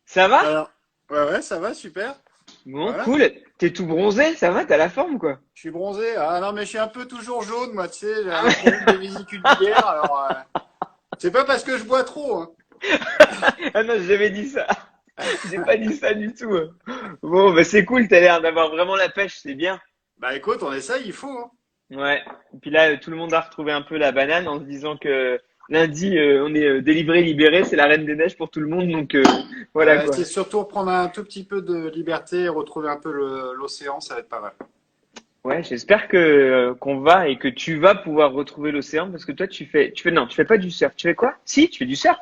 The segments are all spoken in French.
Ça va? Alors, ouais, ça va, super. Bon, Voilà. cool. T'es tout bronzé, ça va? T'as la forme, quoi? Je suis bronzé. Ah non, mais je suis un peu toujours jaune, moi, tu sais, j'ai Ah un problème de vésicule biliaire. Alors, c'est pas parce que je bois trop, hein. ah non, j'ai jamais dit ça. J'ai pas dit ça du tout. Bon, bah c'est cool, t'as l'air d'avoir vraiment la pêche, c'est bien. Bah écoute, on essaye, il faut, hein. Ouais. Et puis là, tout le monde a retrouvé un peu la banane en se disant que lundi, on est délivré, libéré, c'est la reine des neiges pour tout le monde, donc voilà quoi. C'est surtout prendre un tout petit peu de liberté et retrouver un peu l'océan, ça va être pas mal. Ouais, j'espère que qu'on va et que tu vas pouvoir retrouver l'océan parce que toi, non, tu fais pas du surf. Tu fais quoi? Si, tu fais du surf.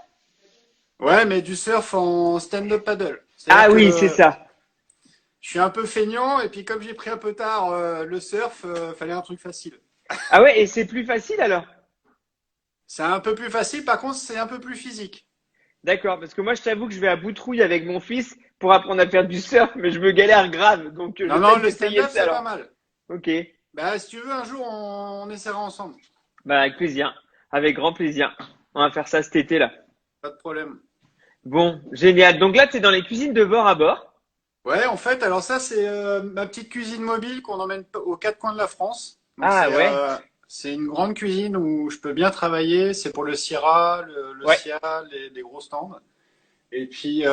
Ouais, mais du surf en stand-up paddle. C'est-à-dire Ah oui, c'est que ça. je suis un peu feignant et puis comme j'ai pris un peu tard le surf, fallait un truc facile. Ah ouais, et c'est plus facile alors? C'est un peu plus facile, par contre, c'est un peu plus physique. D'accord, parce que moi je t'avoue que je vais à Boutrouille avec mon fils pour apprendre à faire du surf, mais je me galère grave, donc je Non, vais non, peut-être le essayer stand-up, ça c'est pas alors. mal. Ok, Bah, si tu veux, un jour, on essaiera ensemble. bah avec plaisir, avec grand plaisir. On va faire ça cet été là. Pas de problème. Bon, génial. Donc là, tu es dans les cuisines de bord à bord. Ouais, en fait, alors ça, c'est ma petite cuisine mobile qu'on emmène aux quatre coins de la France. Donc, Ah ouais, c'est une grande cuisine où je peux bien travailler. C'est pour le Syrah, le ouais. SIA, les gros stands. Et puis,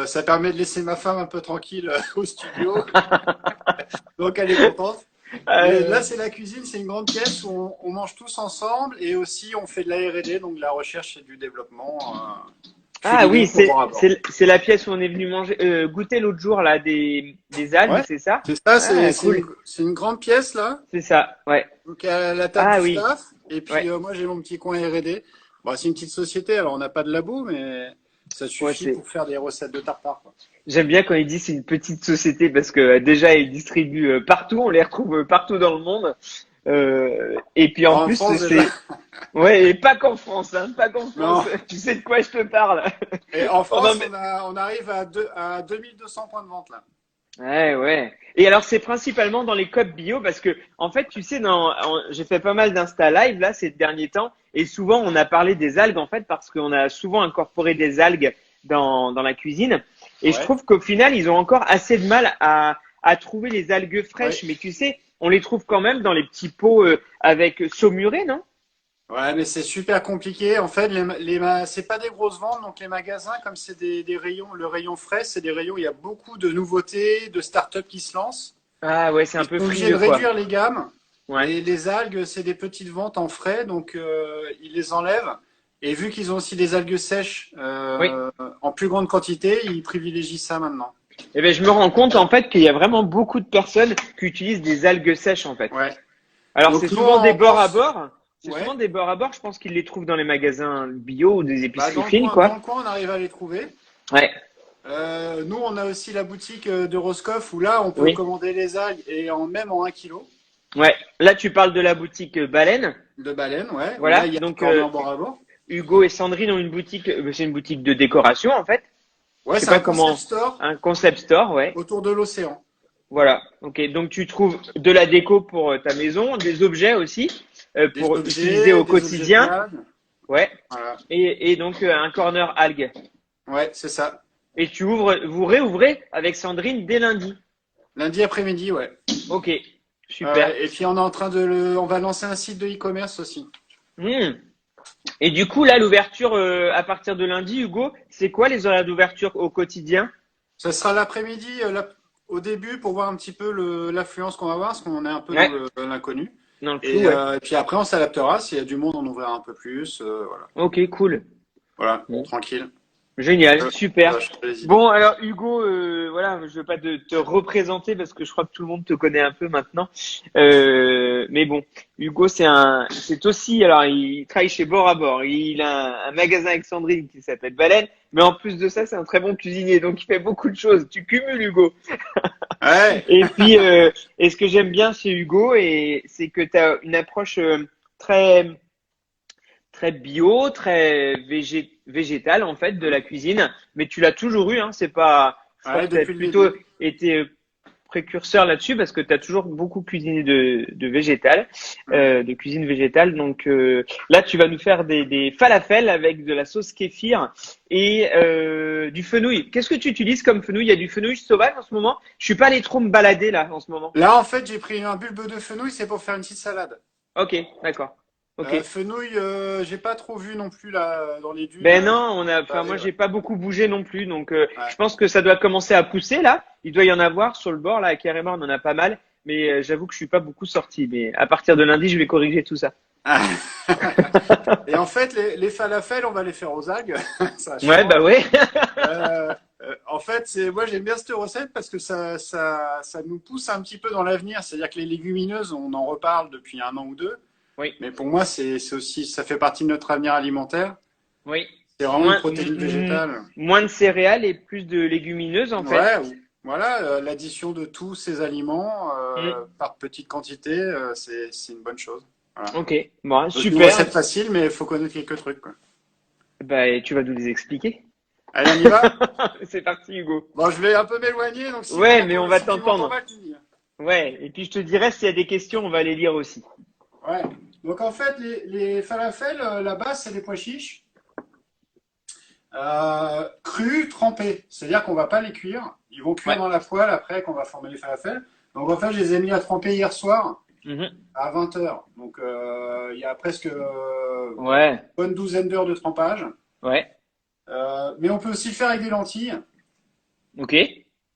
ça permet de laisser ma femme un peu tranquille au studio. Donc, elle est contente. Mais là, Euh, c'est la cuisine, c'est une grande pièce où on mange tous ensemble et aussi on fait de la R&D, donc de la recherche et du développement Ah oui, culinaire pour boire à bord. c'est la pièce où on est venu manger goûter l'autre jour là des algues, Ouais, c'est ça? c'est ça, Ah cool, c'est une grande pièce là. c'est ça. Ouais. Donc à la table Ah du oui, staff, et puis ouais. moi j'ai mon petit coin R&D. Bon, c'est une petite société, alors on n'a pas de labo, mais ça Ouais, suffit c'est. pour faire des recettes de tartare, quoi. J'aime bien quand ils disent c'est une petite société parce que déjà ils distribuent partout, on les retrouve partout dans le monde. Et puis en En plus France déjà. c'est ouais et pas qu'en France, hein, pas qu'en Non. France. Tu sais de quoi je te parle? Et en On en France, met- on arrive à 2200 points de vente là. Ouais, ouais. Et alors c'est principalement dans les codes bio parce que en fait tu sais j'ai fait pas mal d'insta live là ces derniers temps et souvent on a parlé des algues en fait parce qu'on a souvent incorporé des algues dans la cuisine et je Ouais. trouve qu'au final ils ont encore assez de mal à trouver les algues Ouais. fraîches mais tu sais on les trouve quand même dans les petits pots avec saumuré, non? Ouais, mais c'est super compliqué. En fait, c'est pas des grosses ventes, donc les magasins, comme c'est des rayons, le rayon frais, c'est des rayons où il y a beaucoup de nouveautés, de startups qui se lancent. Ah ouais, c'est un Ils peu sont obligés de frileux quoi. réduire les gammes. Ouais. Et les algues, c'est des petites ventes en frais, donc ils les enlèvent. Et vu qu'ils ont aussi des algues sèches Oui. en plus grande quantité, ils privilégient ça maintenant. Eh ben je me rends compte en fait qu'il y a vraiment beaucoup de personnes qui utilisent des algues sèches en fait. Ouais. Alors, c'est Donc nous, souvent des on bords à pense, bord. C'est souvent ouais, des bords à bord. Je pense qu'ils les trouvent dans les magasins bio ou des bah épiceries fines, quoi. dans le coin, on arrive à les trouver. Ouais. Nous, on a aussi la boutique de Roscoff où là, on peut Oui. commander les algues et même en 1 kilo Ouais. Là, tu parles de la boutique Baleine. de baleine, ouais, où là, Voilà. il y a un Donc, corner bord à bord. Hugo et Sandrine ont une boutique. C'est une boutique de décoration, en fait. Ouais, Je sais c'est pas un concept comment. store Un concept store, ouais. autour de l'océan. Voilà. Ok. Donc, tu trouves de la déco pour ta maison, des objets aussi pour utiliser au Des objets de quotidien. plage. Ouais. Voilà. Et donc, un corner algues. Ouais, c'est ça. Et vous réouvrez avec Sandrine dès lundi. Lundi après-midi, ouais. Ok, super. Et puis on est en train on va lancer un site de e-commerce aussi. Hmm. Et du coup, là, l'ouverture à partir de lundi, Hugo, c'est quoi les horaires d'ouverture au quotidien? Ça sera l'après-midi, au début, pour voir un petit peu l'affluence qu'on va avoir, parce qu'on est un peu dans Ouais, l'inconnu. dans le flou, ouais. Et puis après, on s'adaptera. S'il y a du monde, on ouvrira un peu plus. Voilà. Ok, cool. Voilà, Bon. tranquille. Génial, Ça super. va changer les idées. Bon, alors Hugo, voilà, je veux pas te représenter parce que je crois que tout le monde te connaît un peu maintenant. Mais bon, Hugo, c'est aussi, alors il travaille chez Bord à Bord. Il a un magasin avec Sandrine qui s'appelle Baleine, mais en plus de ça, c'est un très bon cuisinier, donc il fait beaucoup de choses. Tu cumules, Hugo. Ouais, Et puis, et ce que j'aime bien chez Hugo, c'est que tu as une approche très très bio, très végétale en fait de la cuisine, mais tu l'as toujours eu, hein, c'est pas, je crois ouais, que tu as depuis le plutôt début. été précurseur là-dessus parce que tu as toujours beaucoup cuisiné de végétal, de cuisine végétale. Donc là, tu vas nous faire des falafels avec de la sauce kéfir et du fenouil. Qu'est-ce que tu utilises comme fenouil? Il y a du fenouil sauvage en ce moment. Je suis pas allé trop me balader là en ce moment. Là, en fait, j'ai pris un bulbe de fenouil, c'est pour faire une petite salade. Ok, d'accord. Ok. Fenouil, j'ai pas trop vu non plus là dans les dunes. Ben non, enfin Allez, moi ouais. j'ai pas beaucoup bougé non plus, donc je Ouais. pense que ça doit commencer à pousser là. Il doit y en avoir sur le bord là, à Carrément, on en a pas mal, mais j'avoue que je suis pas beaucoup sorti. Mais à partir de lundi, je vais corriger tout ça. Et en fait, les falafels, on va les faire aux algues. Ça Ouais, bah change. ouais. En fait, moi j'aime bien cette recette parce que ça nous pousse un petit peu dans l'avenir. C'est-à-dire que les légumineuses, on en reparle depuis un an ou deux. Oui, Mais pour moi, c'est aussi, ça fait partie de notre avenir alimentaire. oui. C'est vraiment une protéine végétale. Moins de céréales et plus de légumineuses en fait. Ouais, voilà, l'addition de tous ces aliments Mm. par petite quantité, c'est une bonne chose. Voilà. Ok, bon, Donc, une super. recette facile, mais il faut connaître quelques trucs, quoi. Bah tu vas nous les expliquer. Allez, on y va? C'est parti, Hugo. Bon, je vais un peu m'éloigner, donc Ouais, mais on va si tu m'entends t'entendre. mal, tu me dis. Ouais, et puis je te dirai s'il y a des questions, on va les lire aussi. Ouais. Donc en fait, les falafels, la base, c'est des pois chiches crus, trempés. C'est-à-dire qu'on va pas les cuire. Ils vont cuire Ouais. dans la poêle après qu'on va former les falafels. Donc en fait, je les ai mis à tremper hier soir Mhm. à 20 heures. Donc il y a presque Ouais, bonne douzaine d'heures de trempage. ouais. Mais on peut aussi le faire avec des lentilles. Ok.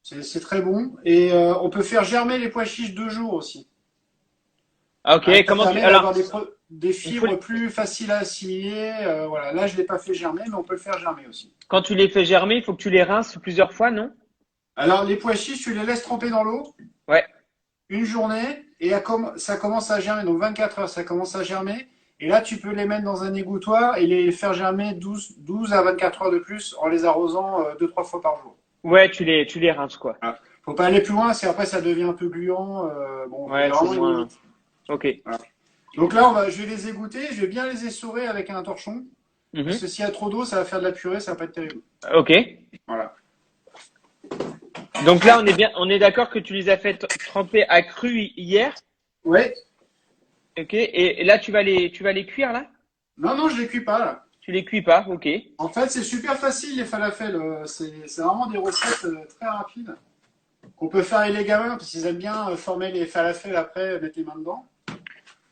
C'est très bon. Et on peut faire germer les pois chiches 2 jours aussi. Ah, ok, Ça comment tu... permet Alors, d'avoir des il faut... fibres plus faciles à assimiler. Voilà. Là, je ne l'ai pas fait germer, mais on peut le faire germer aussi. quand tu les fais germer, il faut que tu les rinces plusieurs fois, non? Alors, les pois chiches, tu les laisses tremper dans l'eau Ouais. une journée et ça commence à germer. Donc, 24 heures, ça commence à germer. Et là, tu peux les mettre dans un égouttoir et les faire germer 12 à 24 heures de plus en les arrosant 2-3 fois par jour. Ouais, tu les rinces, quoi. Voilà. Faut pas aller plus loin, c'est après ça devient un peu gluant. Bon, il y a Ouais, c'est vraiment une moins... limite. Ok. Voilà. Donc là, je vais les égoutter, je vais bien les essorer avec un torchon. Parce Mhm. que s'il y a trop d'eau, ça va faire de la purée, ça va pas être terrible. Ok. Voilà. Donc là, on est d'accord que tu les as fait tremper à cru hier. Ouais. Ok. Et là, tu vas les cuire, là? Non, non, je les cuis pas là. Tu les cuis pas, ok. En fait, c'est super facile les falafels. C'est vraiment des recettes très rapides qu'on peut faire avec les gamins parce qu'ils aiment bien former les falafels après, mettre les mains dedans.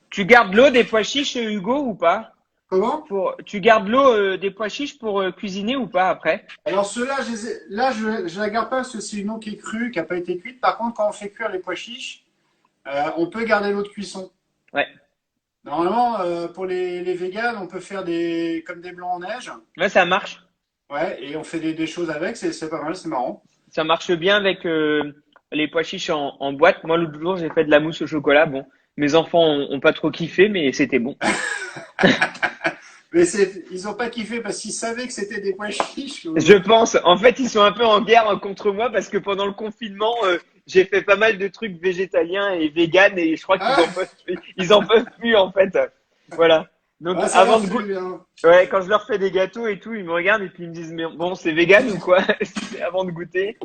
Tu gardes l'eau des pois chiches, Hugo, ou pas? Comment? Tu gardes l'eau des pois chiches pour cuisiner ou pas après? Alors ceux-là, là, je la garde pas parce que c'est une eau qui est crue, qui n'a pas été cuite. Par contre, quand on fait cuire les pois chiches, on peut garder l'eau de cuisson. Ouais. Normalement, pour les véganes, on peut faire comme des blancs en neige. Ouais, ça marche. Ouais, et on fait des choses avec, c'est pas mal, c'est marrant. Ça marche bien avec les pois chiches en boîte. Moi, l'autre jour, j'ai fait de la mousse au chocolat. Bon, mes enfants ont pas trop kiffé, mais c'était bon. Mais ils ont pas kiffé parce qu'ils savaient que c'était des pois chiches. Je pense. En fait, ils sont un peu en guerre contre moi parce que pendant le confinement, j'ai fait pas mal de trucs végétaliens et véganes et je crois Ah, ils en peuvent plus en fait. Voilà. Donc ouais, ça avant leur de fait goûter, bien. ouais, quand je leur fais des gâteaux et tout, ils me regardent et puis ils me disent mais bon, c'est vegan ou quoi? C'est avant de goûter.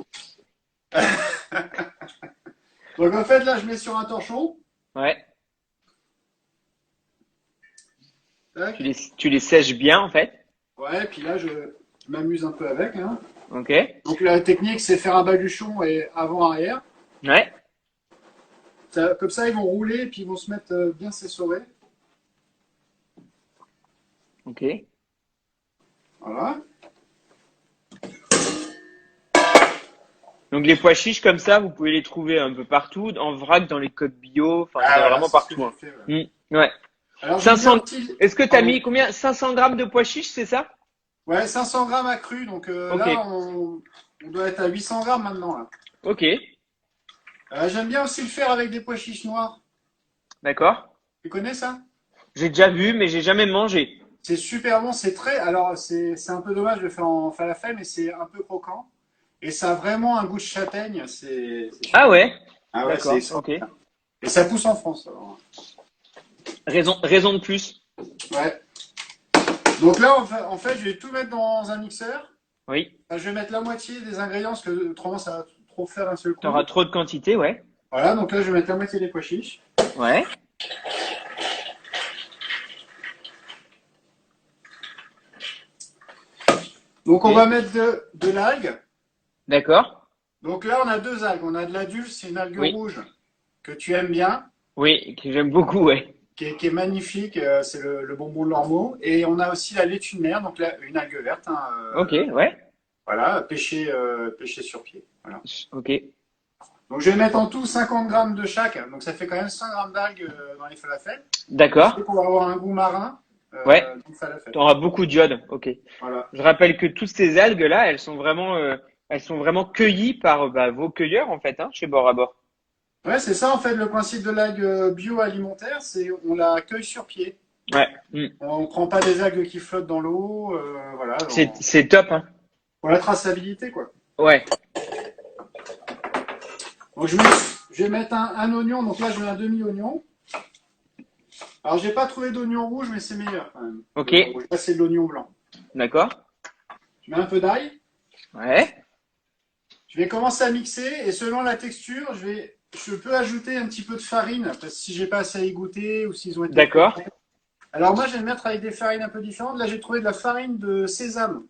Donc en fait, là, je mets sur un torchon. Ouais. Tac. Tu les sèches bien en fait. Ouais, puis là, je m'amuse un peu avec, hein. Ok. Donc la technique, c'est faire un baluchon et avant-arrière. Ouais. Comme ça, ils vont rouler et puis ils vont se mettre bien s'essorer. Ok. Voilà. Donc les pois chiches comme ça, vous pouvez les trouver un peu partout, en vrac, dans les codes bio, enfin Ah, voilà, vraiment c'est ce que partout. Hein. j'ai fait, ouais. Ouais. Alors, je vais 500. bien petit- Est-ce que tu as Pardon. mis combien? 500 grammes de pois chiches, c'est ça? Ouais, 500 grammes à cru. Donc Ok. là, on doit être à 800 grammes maintenant, là. Ok. J'aime bien aussi le faire avec des pois chiches noirs. D'accord. Tu connais ça? J'ai déjà vu, mais j'ai jamais mangé. C'est super bon, c'est très. Alors, c'est un peu dommage de le faire en falafel, mais c'est un peu croquant. Et ça a vraiment un goût de châtaigne. C'est super. Ah ouais. Ah ouais, c'est D'accord. excellent. Ok. Et ça pousse en France, alors. Raison de plus. Ouais. Donc là, en fait, je vais tout mettre dans un mixeur. Oui. Enfin, je vais mettre la moitié des ingrédients parce que autrement, ça va trop faire un seul coup. Tu auras trop de quantité, ouais. Voilà, donc là, je vais mettre la moitié des pois chiches. Ouais. Donc, on Ok. va mettre de l'algue. D'accord. Donc là, on a deux algues. On a de la dulce, c'est une algue Oui. rouge que tu aimes bien, Oui, que j'aime beaucoup, ouais. qui est magnifique. C'est le bonbon de l'ormeau. Et on a aussi la laitue de mer, donc là, une algue verte. Hein, Ok, ouais. voilà, pêchée sur pied. Voilà. Ok. Donc, je vais mettre en tout 50 grammes de chaque. Donc, ça fait quand même 100 grammes d'algues dans les falafels. D'accord. Et pour avoir un goût marin Ouais. dans le falafel. Tu auras beaucoup d'iode. Ok. Voilà. Je rappelle que toutes ces algues-là, elles sont vraiment cueillies par vos cueilleurs, en fait, hein, chez Bord à Bord. Ouais, c'est ça en fait le principe de l'algue bio-alimentaire, c'est on la cueille sur pied. Ouais. Mm. On prend pas des algues qui flottent dans l'eau, voilà, C'est top, hein. pour la traçabilité quoi. Ouais. Donc je vais mettre un oignon, donc là je mets un demi-oignon. Alors j'ai pas trouvé d'oignon rouge, mais c'est meilleur quand même. Ok. Là c'est de l'oignon blanc. D'accord. Je mets un peu d'ail. Ouais. Je vais commencer à mixer et selon la texture, je peux ajouter un petit peu de farine parce que si j'ai pas assez à égoutter ou s'ils ont été trop D'accord. frais. Alors moi je vais le mettre avec des farines un peu différentes. Là j'ai trouvé de la farine de sésame.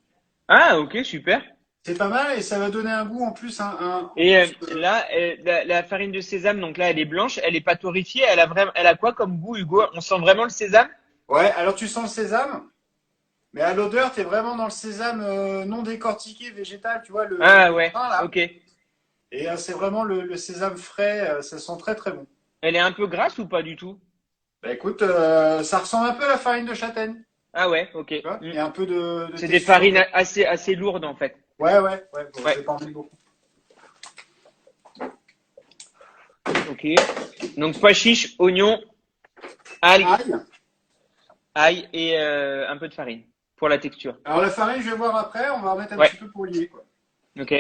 Ah, ok, super. C'est pas mal et ça va donner un goût en plus. En Et plus là, la farine de sésame, donc là, elle est blanche, elle est pas torréfiée, elle a quoi comme goût, Hugo? On sent vraiment le sésame? ouais, alors tu sens le sésame, mais à l'odeur, tu es vraiment dans le sésame non décortiqué, végétal, tu vois, Ah le ouais, grain là. ok. Et c'est vraiment le sésame frais, ça sent très très bon. Elle est un peu grasse ou pas du tout? Bah écoute, ça ressemble un peu à la farine de châtaigne, Ah ouais, ok. tu vois. Mm. Il y a un peu de C'est des texture. farines assez lourdes en fait. Ouais, bon, je Ouais, vais pas en mettre beaucoup. ok. Donc pois chiches, oignons, algues, Ail. ail et un peu de farine pour la texture. Alors la farine, je vais voir après, on va en mettre un Ouais, petit peu pour lier, quoi. ok.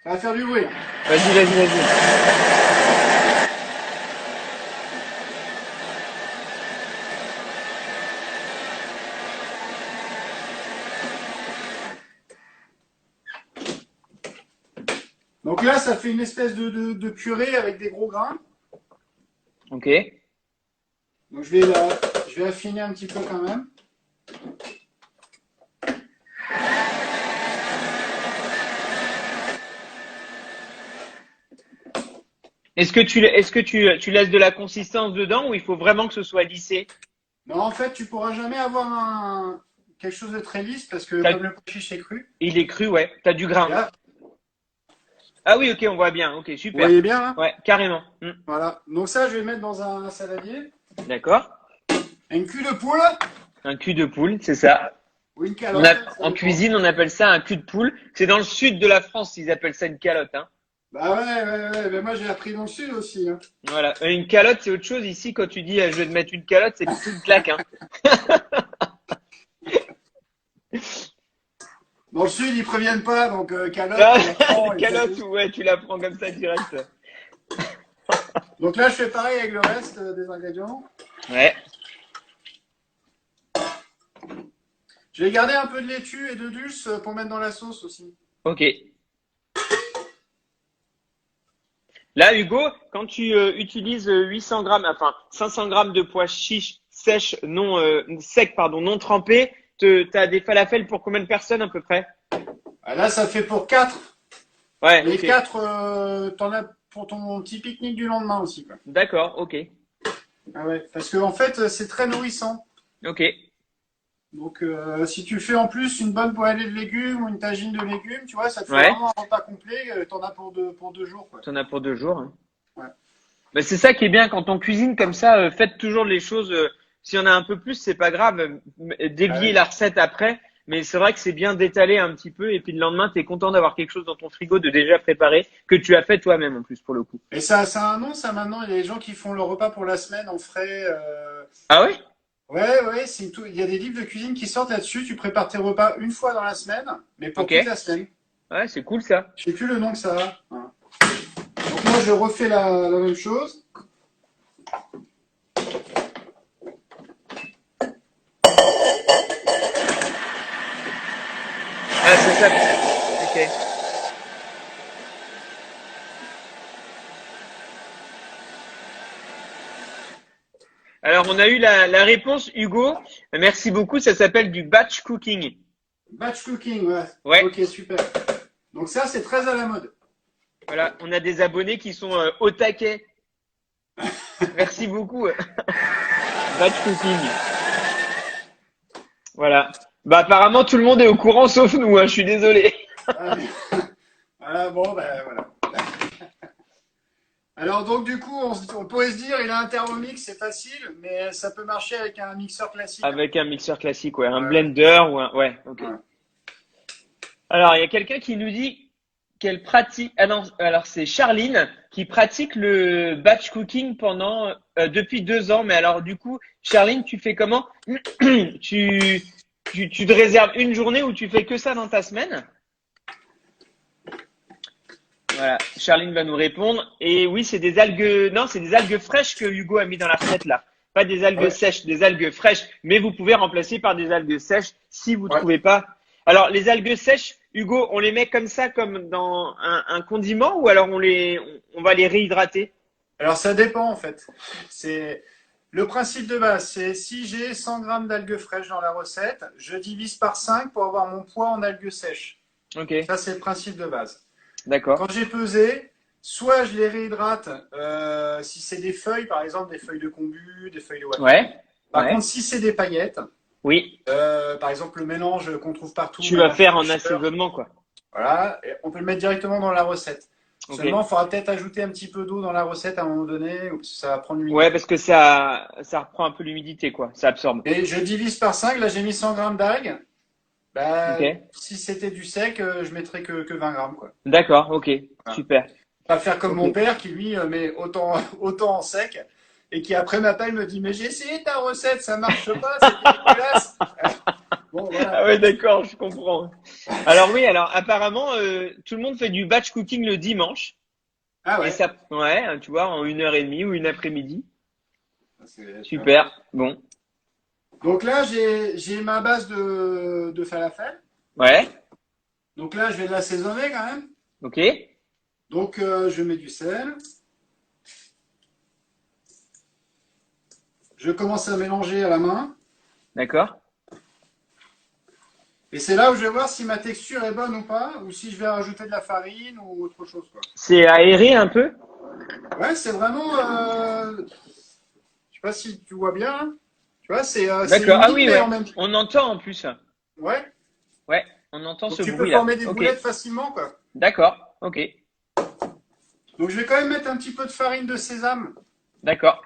Ça va faire du bruit. Vas-y. Donc là, ça fait une espèce de purée avec des gros grains. Ok. Donc je vais affiner un petit peu quand même. Est-ce que tu laisses de la consistance dedans ou il faut vraiment que ce soit lissé? Non, en fait, tu pourras jamais avoir quelque chose de très lisse parce que T'as- comme le pois chiche est cru. Il est cru, ouais. T'as du Et grain. là, Ah oui, ok, on voit bien. Ok, vous super. voyez bien là? Ouais, carrément. Mm. Voilà. Donc ça, je vais le mettre dans un saladier. D'accord. Un cul de poule Un cul de poule, c'est ça. ou une calotte. Ça En dépend. cuisine, on appelle ça un cul de poule. C'est dans le sud de la France, ils appellent ça une calotte, hein. Bah ouais. Mais moi, j'ai appris dans le sud aussi. Hein. Voilà. Une calotte, c'est autre chose. Ici, quand tu dis je vais te mettre une calotte, c'est plutôt une claque, hein. Dans le sud, ils préviennent pas, donc calotte, Ah, on la prend une et c'est calotte, tout. ouais, tu la prends comme ça direct. Donc là, je fais pareil avec le reste des ingrédients. Ouais. Je vais garder un peu de laitue et de dulce pour mettre dans la sauce aussi. Ok. Là, Hugo, quand tu utilises 800 grammes, enfin 500 grammes de pois chiches sèches, secs, pardon, non trempés, t'as des falafels pour combien de personnes à peu près? Ah, là, ça fait pour 4. Ouais, Les ok. 4, t'en as pour ton petit pique-nique du lendemain aussi, quoi. D'accord, ok. Ah ouais, parce que en fait, c'est très nourrissant. Ok. Donc, si tu fais en plus une bonne poêlée de légumes ou une tagine de légumes, tu vois, ça te fait Ouais. vraiment un repas complet. T'en as pour 2 jours, quoi. T'en as pour 2 jours, hein. Ouais. Bah, c'est ça qui est bien quand on cuisine comme ça. Faites toujours les choses. S'il y en a un peu plus, c'est pas grave. Ah Déviez ouais. la recette après. Mais c'est vrai que c'est bien d'étaler un petit peu. Et puis le lendemain, t'es content d'avoir quelque chose dans ton frigo de déjà préparé que tu as fait toi-même en plus pour le coup. Et ça a un nom, ça maintenant. Il y a des gens qui font leur repas pour la semaine en frais. Ah ouais? Ouais, il y a des livres de cuisine qui sortent là-dessus. Tu prépares tes repas une fois dans la semaine, mais pour Ok. toute la semaine. Ouais, c'est cool ça. Je sais plus le nom que ça a. Voilà. Donc moi, je refais la même chose. Ah, c'est ça. Ok. Alors, on a eu la réponse, Hugo. Merci beaucoup. Ça s'appelle du batch cooking. Batch cooking, ouais. Ouais. Ok, super. Donc ça, c'est très à la mode. Voilà, on a des abonnés qui sont au taquet. Merci beaucoup. Batch cooking. Voilà. Bah apparemment tout le monde est au courant sauf nous, hein, je suis désolé. Voilà, bon, ben voilà. Alors donc du coup, on pourrait se dire, il a un Thermomix, c'est facile, mais ça peut marcher avec un mixeur classique. Avec un mixeur classique, ouais, un Ouais, blender ou un. Ouais, ok. ouais. Alors, il y a quelqu'un qui nous dit qu'elle pratique. Ah non, alors c'est Charline qui pratique le batch cooking pendant depuis 2 ans. Mais alors du coup, Charline, tu fais comment? tu, tu te réserves une journée où tu fais que ça dans ta semaine? Voilà, Charline va nous répondre. Et oui, c'est des algues. Non, c'est des algues fraîches que Hugo a mis dans la recette là. Pas des algues Ouais, sèches, des algues fraîches. Mais vous pouvez remplacer par des algues sèches si vous ouais. trouvez pas. Alors, les algues sèches, Hugo, on les met comme ça, comme dans un condiment, ou alors on va les réhydrater? Alors ça dépend en fait. C'est le principe de base, c'est si j'ai 100 grammes d'algues fraîches dans la recette, je divise par 5 pour avoir mon poids en algues sèches. Ok, Ça, c'est le principe de base. d'accord. Quand j'ai pesé, soit je les réhydrate, si c'est des feuilles, par exemple des feuilles de kombu, des feuilles de wabi. Ouais, Par ouais. contre, si c'est des paillettes, Oui, par exemple le mélange qu'on trouve partout, tu vas mélange faire en fraîcheur, assaisonnement, quoi. voilà, et on peut le mettre directement dans la recette. Ok. Seulement, il faudra peut-être ajouter un petit peu d'eau dans la recette à un moment donné, ou ça va prendre Ouais, l'humidité. parce que ça reprend un peu l'humidité, quoi. Ça absorbe. Et je divise par 5, là j'ai mis 100 grammes d'algues. Ok. Bah, si c'était du sec, je mettrais que 20 grammes, quoi. D'accord, ok. Voilà. Super. Pas faire comme Ok. mon père qui lui met autant, autant en sec et qui après m'appelle me dit mais j'ai essayé ta recette, ça marche pas, c'est dégueulasse. Bon Ah voilà. ouais, d'accord, je comprends. Alors oui, alors apparemment, tout le monde fait du batch cooking le dimanche. Ah Et ouais. ça, ouais, tu vois, en 1h30 ou une après-midi. Tu vois. Super. Bon. Donc là j'ai ma base de falafel. Ouais. Donc là je vais l'assaisonner quand même. Ok. Donc je mets du sel. Je commence à mélanger à la main. D'accord. Et c'est là où je vais voir si ma texture est bonne ou pas, ou si je vais rajouter de la farine ou autre chose, quoi. C'est aéré un peu? Ouais, c'est vraiment. Je sais pas si tu vois bien, hein. Tu vois, c'est D'accord. Ah humide, oui, mais en ouais. même temps. On entend en plus. Ouais. Ouais, on entend Donc ce tu peux bruit-là. former des Ok. boulettes facilement, quoi. D'accord. Ok. Donc je vais quand même mettre un petit peu de farine de sésame D'accord.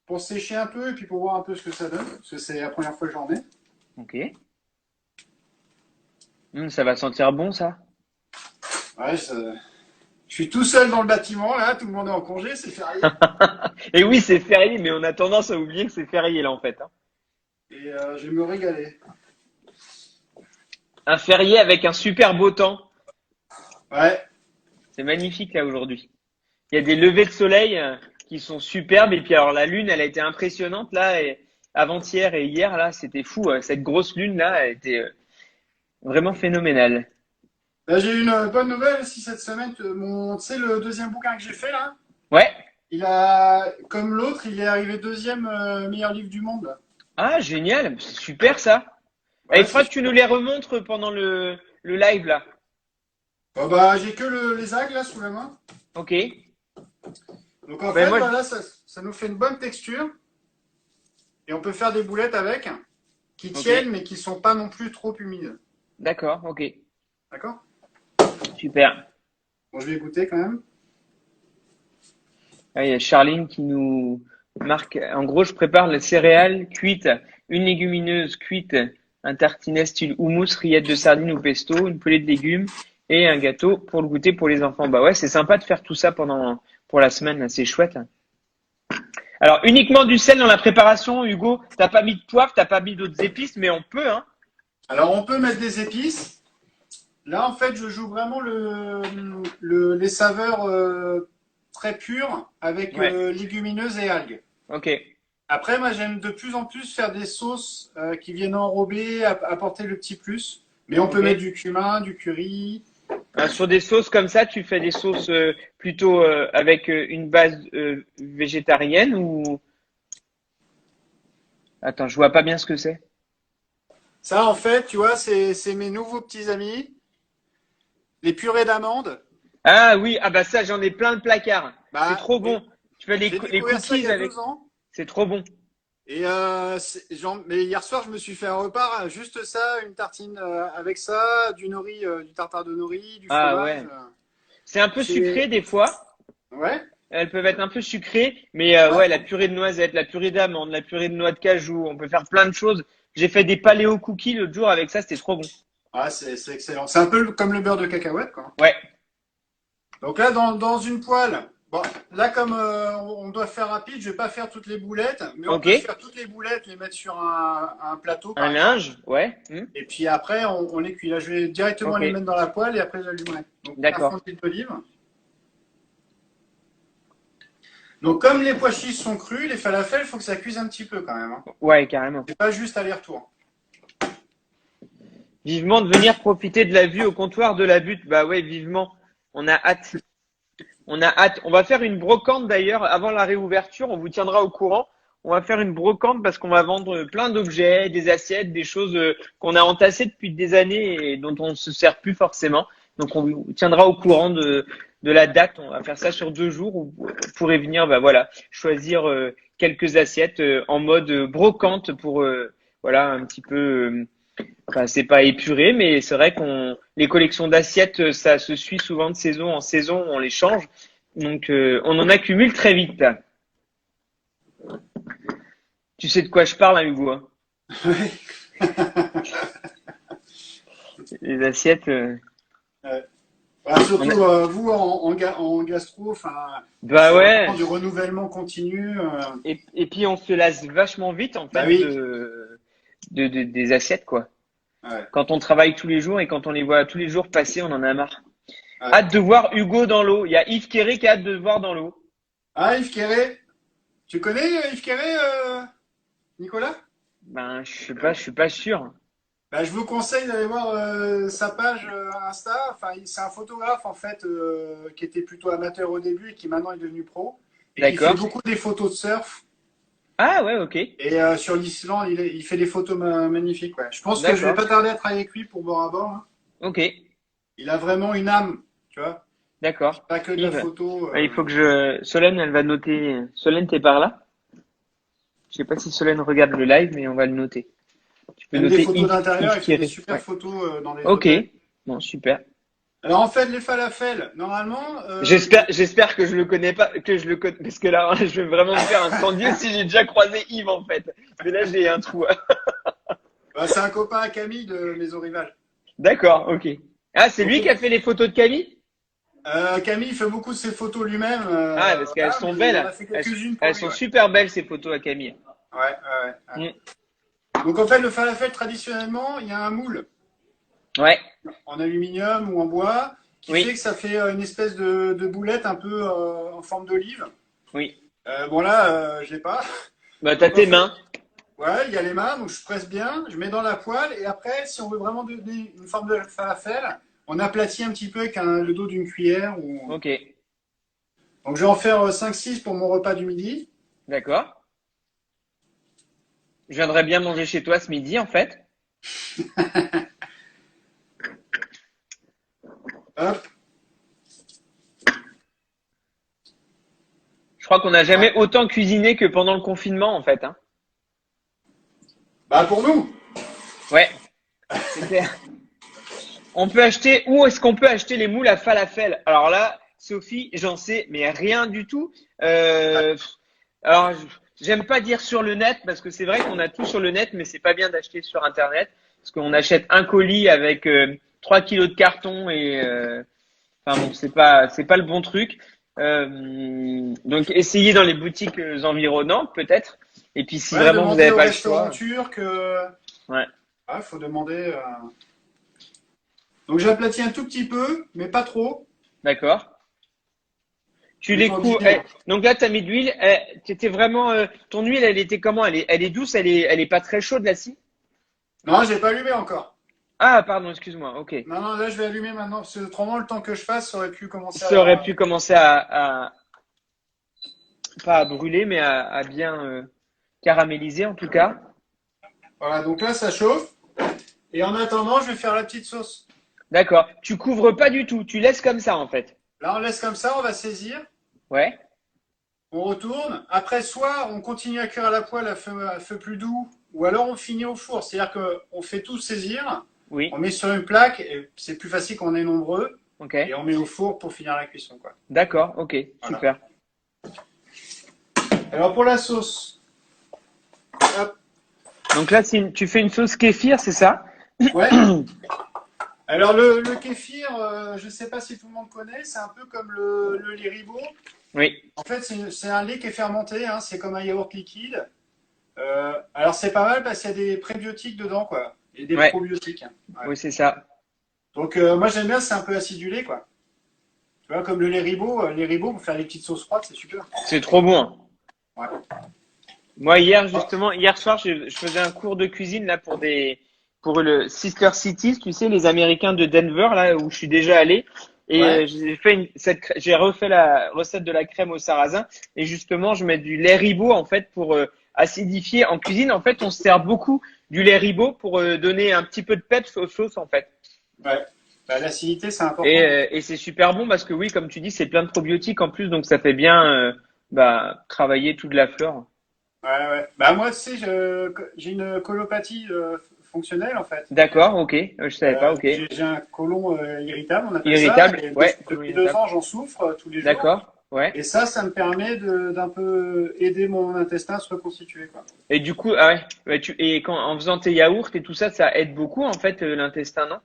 pour sécher un peu et puis pour voir un peu ce que ça donne. Parce que c'est la première fois que j'en mets. Ok. Ça va sentir bon, ça. Ouais, je suis tout seul dans le bâtiment, là, tout le monde est en congé, c'est férié. Et oui, c'est férié, mais on a tendance à oublier que c'est férié là en fait, hein. Et je vais me régaler. Un férié avec un super beau temps. Ouais. C'est magnifique là aujourd'hui. Il y a des levées de soleil qui sont superbes et puis alors la lune, elle a été impressionnante là et avant-hier et hier là, c'était fou. Cette grosse lune là, elle était vraiment phénoménale. Là, j'ai une bonne nouvelle aussi cette semaine. Tu sais, le deuxième bouquin que j'ai fait, là, Ouais. il a, comme l'autre, il est arrivé deuxième meilleur livre du monde, là. Ah, génial. C'est super ça. Et il Ouais, faudra c'est que tu nous les remontres pendant le live là. oh, bah, j'ai que les algues là sous la main. Ok. Donc en Ben fait, moi, voilà, ça nous fait une bonne texture. Et on peut faire des boulettes avec, qui ok. tiennent, mais qui sont pas non plus trop humides. D'accord. Ok. D'accord? Super. Bon, je vais goûter quand même. Ah, il y a Charline qui nous marque. En gros, je prépare les céréales cuites, une légumineuse cuite, un tartinet style houmous, rillettes de sardines ou pesto, une pelée de légumes et un gâteau pour le goûter pour les enfants. Bah ouais, c'est sympa de faire tout ça pour la semaine, là, c'est chouette. Alors, uniquement du sel dans la préparation, Hugo. T'as pas mis de poivre, t'as pas mis d'autres épices, mais on peut, hein. Alors on peut mettre des épices. Là, en fait, je joue vraiment les saveurs très pures avec Ouais. légumineuses et algues. Ok. Après, moi, j'aime de plus en plus faire des sauces qui viennent enrober, apporter le petit plus. Mais on peut Ok. mettre du cumin, du curry. Sur des sauces comme ça, tu fais des sauces plutôt avec une base végétarienne ou Attends, je vois pas bien ce que c'est. Ça, en fait, tu vois, c'est mes nouveaux petits amis, les purées d'amandes. Ah oui, ah bah ça, j'en ai plein le placard. C'est Bah, trop bon. Tu fais j'ai les découvert ça il y cookies a avec. 2 ans. C'est trop bon. Et mais hier soir, je me suis fait un repas, juste ça, une tartine avec ça, du nori, du tartare de nori, du Ah fromage. ouais. C'est un peu sucré C'est des fois. ouais, Elles peuvent être un peu sucrées, mais ouais. ouais, la purée de noisettes, la purée d'amande, la purée de noix de cajou, on peut faire plein de choses. J'ai fait des paléo cookies l'autre jour avec ça, c'était trop bon. Ah, c'est excellent. C'est un peu comme le beurre de cacahuète, quoi. Ouais, Donc là, dans une poêle, bon, là, comme on doit faire rapide, je vais pas faire toutes les boulettes, mais on ok. peut faire toutes les boulettes, les mettre sur un plateau, Un par exemple. linge, ouais. Et puis après, on les cuit. Là, je vais directement Ok, les mettre dans la poêle et après, j'allumerai. Donc, un fond d'accord. d'huile d'olive. Donc, comme les pois chiches sont crus, les falafels, il faut que ça cuise un petit peu quand même, hein. Ouais, carrément. C'est pas juste aller-retour. Vivement de venir profiter de la vue au comptoir de la butte. Bah ouais, vivement. On a hâte. On a hâte. On va faire une brocante d'ailleurs avant la réouverture. On vous tiendra au courant. On va faire une brocante parce qu'on va vendre plein d'objets, des assiettes, des choses qu'on a entassées depuis des années et dont on ne se sert plus forcément. Donc on vous tiendra au courant de la date. On va faire ça sur 2 jours où vous pourrez venir, bah voilà, choisir quelques assiettes en mode brocante pour voilà un petit peu. Enfin, c'est pas épuré, mais c'est vrai qu'on les collections d'assiettes, ça se suit souvent de saison en saison, on les change. Donc on en accumule très vite. Là. Tu sais de quoi je parle, hein, Hugo, hein. Les assiettes, Ouais. Bah, on a... surtout vous en gastro, enfin, bah c'est vraiment ouais. du renouvellement continu. Et puis on se lasse vachement vite en Bah fait oui. des assiettes quoi. Ouais, Quand on travaille tous les jours et quand on les voit tous les jours passer, on en a marre. ouais. Hâte de voir Hugo dans l'eau. Il y a Yves Quéré qui a hâte de le voir dans l'eau. Ah, Yves Quéré, tu connais Yves Quéré, Nicolas? Ben je suis pas sûr. Bah, je vous conseille d'aller voir sa page Insta. Enfin, c'est un photographe en fait qui était plutôt amateur au début et qui maintenant est devenu pro et qui fait D'accord. beaucoup des photos de surf. Ah ouais, ok. Et sur l'Islande, il fait des photos magnifiques. Ouais. Je pense que je vais D'accord. pas tarder à travailler avec lui pour bord à bord, hein. Ok. Il a vraiment une âme, tu vois. D'accord. Pas que de la Yves, photo. il faut que je. Solène, elle va noter. Solène, t'es par là? Je sais pas si Solène regarde le live, mais on va le noter. Tu peux Même des noter photos d'intérieur, Yves il fait des Quéré. super Ouais. photos dans les Ok. hôtels. Bon, super. Alors en fait, les falafels, normalement, J'espère que je le connais pas, que je le connais, parce que là, je vais vraiment me faire un scandier si j'ai déjà croisé Yves, en fait. Mais là, j'ai un trou. bah, c'est un copain à Camille de Maison Rivale. D'accord, ok. Ah, c'est Donc, lui qui a fait les photos de Camille? Camille fait beaucoup de ses photos lui-même, Ah, parce qu'elles voilà, sont mais il en a belles. fait quelques-unes pour Elles lui, sont ouais. super belles, ces photos à Camille. Ouais, ouais, ouais. Mm. Donc en fait, le falafel, traditionnellement, il y a un moule Ouais, en aluminium ou en bois qui fait oui, que ça fait une espèce de boulette un peu en forme d'olive. oui. Bon là, je l'ai pas. Bah, t'as Donc en tes fait, mains. ouais, il y a les mains, donc je presse bien, je mets dans la poêle et après, si on veut vraiment donner une forme de falafel, on aplatit un petit peu avec le dos d'une cuillère. Ok, Donc je vais en faire 5-6 pour mon repas du midi. d'accord. Je viendrais bien manger chez toi ce midi, en fait. Hop. Je crois qu'on n'a Ouais. jamais autant cuisiné que pendant le confinement, en fait, hein. Bah pour nous. Ouais, c'est clair. On peut acheter, où est-ce qu'on peut acheter les moules à falafel? Alors là, Sophie, j'en sais, mais rien du tout. Euh, alors, j'aime pas dire sur le net parce que c'est vrai qu'on a tout sur le net, mais c'est pas bien d'acheter sur Internet parce qu'on achète un colis avec 3 kilos de carton et enfin bon, c'est pas le bon truc. Donc essayez dans les boutiques environnantes peut-être. Et puis si Ouais, vraiment vous demander n'avez au pas le restaurant choix, turc. ouais, Ouais, faut demander. Donc j'aplatis un tout petit peu, mais pas trop. d'accord. Tu On n'est les pas obligé, cours. hein. Donc là, tu as mis de l'huile. T'étais vraiment. Ton huile, elle était comment? Elle est douce, elle est pas très chaude là, si? Non, j'ai pas allumé encore. Ah, pardon, excuse-moi. Ok. Non, non, là je vais allumer maintenant parce que autrement le temps que je fasse, ça aurait pu commencer Ça aurait à. pu commencer pas à brûler, mais à bien caraméliser en tout cas. Voilà, donc là, ça chauffe. Et en attendant, je vais faire la petite sauce. D'accord. Tu couvres pas du tout. Tu laisses comme ça, en fait. Là, on laisse comme ça, on va saisir. Ouais. On retourne. Après, soit on continue à cuire à la poêle à feu plus doux, ou alors on finit au four. C'est-à-dire qu'on fait tout saisir, Oui. on met sur une plaque, et c'est plus facile quand on est nombreux, Ok. et on met au four pour finir la cuisson, quoi. D'accord. Ok. Voilà. Super. Alors pour la sauce, hop, Donc là, tu fais une sauce kéfir, c'est ça? ouais. Alors le kéfir, je ne sais pas si tout le monde connaît, c'est un peu comme le lait ribot. Oui. En fait, c'est un lait qui est fermenté, hein, c'est comme un yaourt liquide. Alors c'est pas mal parce qu'il y a des prébiotiques dedans, quoi, et des Ouais. probiotiques. Ouais. Oui, c'est ça. Donc moi j'aime bien, c'est un peu acidulé, quoi. Tu vois, comme le lait ribot pour faire des petites sauces froides, c'est super. C'est trop bon, hein. Ouais. Moi, hier, Ah, justement, hier soir, je faisais un cours de cuisine là pour le Sister Cities, tu sais, les Américains de Denver, là où je suis déjà allé. Et ouais. j'ai refait la recette de la crème au sarrasin. Et justement, je mets du lait ribot, en fait, pour acidifier. En cuisine, en fait, on se sert beaucoup du lait ribot pour donner un petit peu de peps aux sauces, en fait. Ouais. Bah, l'acidité, c'est important. Et c'est super bon parce que oui, comme tu dis, c'est plein de probiotiques en plus, donc ça fait bien travailler toute la flore. Ouais, ouais. Bah moi, tu sais, j'ai une colopathie fonctionnelle, en fait. D'accord, ok. Je savais pas, ok. J'ai un côlon irritable, on appelle ça. Irritable, Et ouais, colon depuis deux irritable. ans, j'en souffre tous les jours. D'accord, ouais. Et ça me permet d'un peu aider mon intestin à se reconstituer, quoi. Et du coup, ah ouais, et quand en faisant tes yaourts et tout ça, ça aide beaucoup en fait l'intestin, non?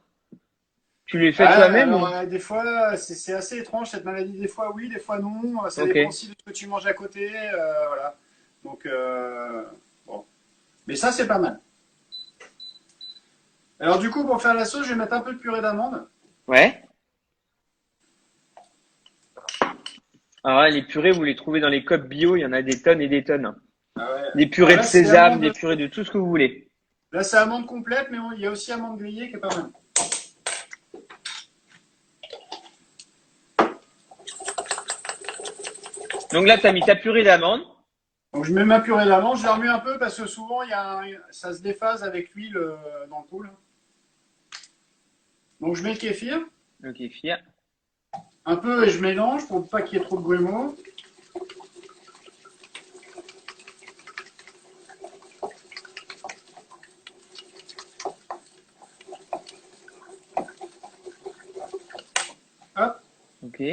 Tu les fais Ah, toi-même alors, ou? des fois, c'est assez étrange cette maladie. Des fois, oui, des fois, non. Ça Ok, dépend aussi de ce que tu manges à côté. Voilà. Donc, bon. Mais ça, c'est pas mal. Alors, du coup, pour faire la sauce, je vais mettre un peu de purée d'amande. ouais. Alors là, les purées, vous les trouvez dans les coop bio, il y en a des tonnes et des tonnes, hein. Ah ouais. Des Alors purées de là, c'est sésame, des amande. purées de tout ce que vous voulez. Là, c'est amande complète, mais il y a aussi amande grillée qui est pas mal. Donc là, tu as mis ta purée d'amande. Donc, je mets ma purée d'amande. Je la remue un peu parce que souvent, ça se déphase avec l'huile dans le coup, là. Donc, je mets le kéfir Le kéfir. un peu et je mélange pour pas qu'il y ait trop de grumeaux. Hop. Ok.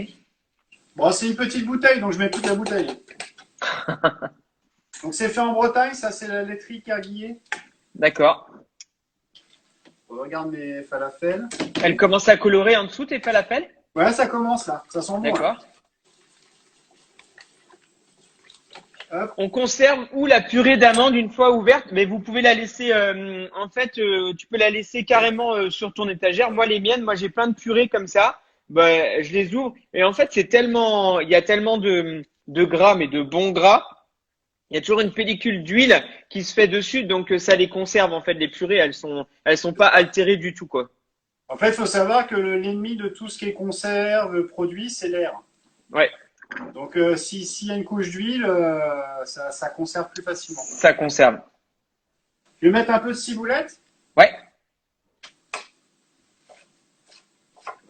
Bon, c'est une petite bouteille, donc je mets toute la bouteille. Donc c'est fait en Bretagne, ça c'est la laiterie Carguillet. D'accord. On regarde mes falafels. Elle commence à colorer en dessous tes falafels? Ouais, ça commence là, ça sent bon. Là. D'accord. Hop. On conserve ou la purée d'amande une fois ouverte, mais vous pouvez la laisser. En fait, tu peux la laisser carrément sur ton étagère. Moi, les miennes, moi j'ai plein de purées comme ça. Bah, je les ouvre et en fait, il y a tellement de gras, mais de bons gras. Il y a toujours une pellicule d'huile qui se fait dessus, donc ça les conserve en fait. Les purées, elles sont pas altérées du tout quoi. En fait, il faut savoir que l'ennemi de tout ce qui est conserve, produit, c'est l'air. Ouais, Donc s'il y a une couche d'huile, ça conserve plus facilement. ça conserve. Je vais mettre un peu de ciboulette. Ouais.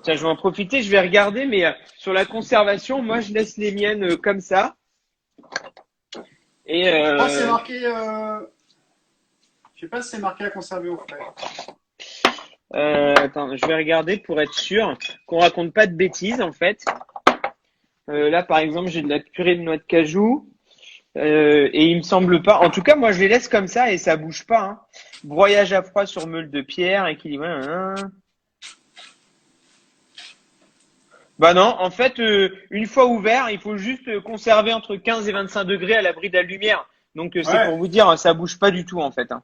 Tiens, je vais en profiter, je vais regarder, mais sur la conservation, moi, je laisse les miennes comme ça. Et Oh, c'est marqué. Je sais pas si c'est marqué à conserver au frais. attends, je vais regarder pour être sûr qu'on raconte pas de bêtises, en fait. Là, par exemple, j'ai de la purée de noix de cajou. Et il me semble pas. En tout cas, moi, je les laisse comme ça et ça bouge pas, hein. Broyage à froid sur meule de pierre, équilibré. Bah non, en fait, une fois ouvert, il faut juste conserver entre 15 et 25 degrés à l'abri de la lumière. Donc c'est Ouais. pour vous dire, ça bouge pas du tout en fait, hein.